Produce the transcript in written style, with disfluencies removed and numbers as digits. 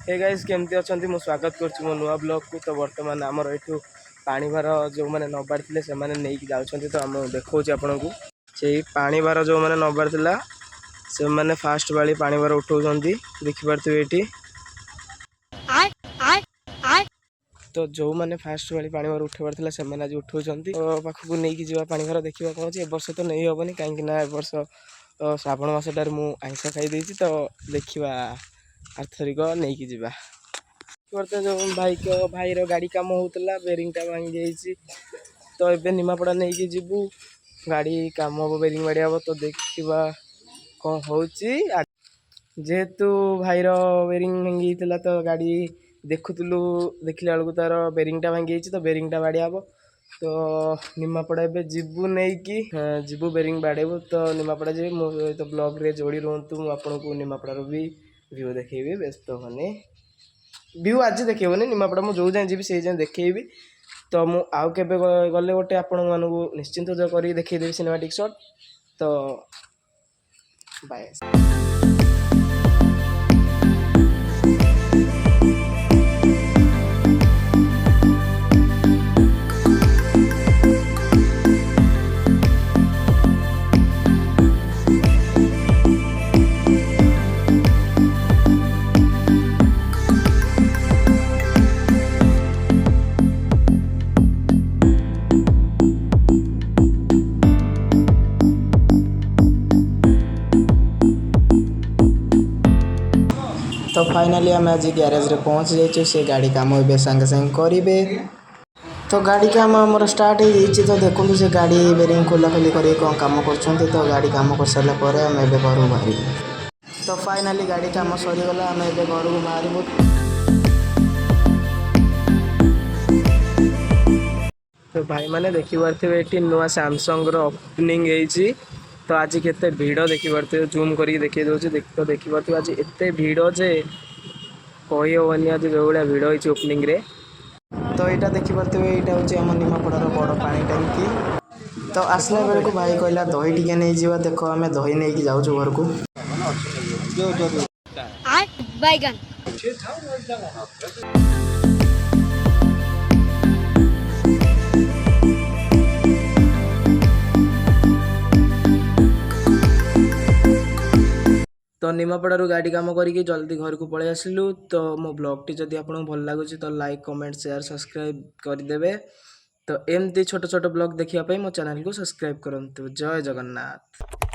Hey guys केमती अछंती मु स्वागत करछु मो नुआ ब्लॉग को। तो वर्तमान हमर एठू पानी भार जो माने नबार थिले से माने नेकी जाउछंती। तो हम देखौछि आपन को से पानी भार जो माने नबार थिला से माने फास्ट वाली पानी भार उठौछंती देखि परथि एठी। तो जो माने फास्ट वाली पानी भार उठेबार थिला से माने आज उठौछंती। तो पाखु नेकी जीवा पानी भार देखिबा कोन छै। ए वर्ष तो नै होबनी काहे कि ना ए वर्ष श्रावण मासटार मु आइंस खाई देछि। तो देखिबा आर्थरिक नहीं कि जीवा जो भाई गाड़ी काम होता बेरिंग टा भांगी जाइए। तो ये निमापड़ा नहीं कि जीवु गाड़ी काम हम बेरिंग बाड़ी हम। तो देखा कौन हो जेहेतु भाईर बेरिंग भांगी तो गाड़ी देखुलु देखला बेलू तार बेरिंग टा भांगी तो बेरिंग टा बाड़ी हम। तो निमापड़ा ए जीवु नहीं कि जीवु बेरिंग बाड़ेबू। तो निमापड़ा जी मो तो ब्लॉग रे जोड़ी रुहतु मुझे निमापड़ार भी व्यू देखेबी व्यस्त होने व्यू आज देखेबनी निमापड़ा मु जो जाए जी से जाए देखेबी। तो मु आउ केबे गले गोटे आपण मानू निश्चिंत जो करी देखदेवी सिनेमाटिक शॉट। तो बाय। तो फाइनली आम आज ग्यारेज रे पहुँच जाइए। से गाड़ी काम ए सांगे सांगे करेंगे। तो गाड़ी काम आम स्टार्ट हो जाइए। तो देखो से गाड़ी बेरिंग खोला खोली कर कम कर। तो गाड़ी काम कर सारापर आम ए घर को बाहर। तो फाइनली गाड़ी काम सरीगला आम ए घर को बाहर। तो भाई मैंने देखिपे ये नुआ सैमसंग ओपनिंग होती। तो आज केते भीड़ देखिपे जूम करके देखी दूसरी। तो देखिपे आज एत भीड़ जे कही हेनी आज जो भाया भीड़ होती ओपनिंग रे। तो यहाँ देखिपे यहाँ हूँ आम निमापड़ार बड़ पानी टांकी। तो आसला बेल को भाई कहला दही टिके नहीं जावा। देख आम दही नहीं जाऊँ घर को। तो निमापड़ारू गाड़ी काम करके जल्दी घर को पलि आसलु। तो मो ब्लॉग टी जदि आपको भल लगुच तो लाइक कमेंट शेयर सब्सक्राइब करदे। तो एमती छोट छोट ब्लॉग देखिए मो चैनल को सब्सक्राइब करंतु। जय जगन्नाथ।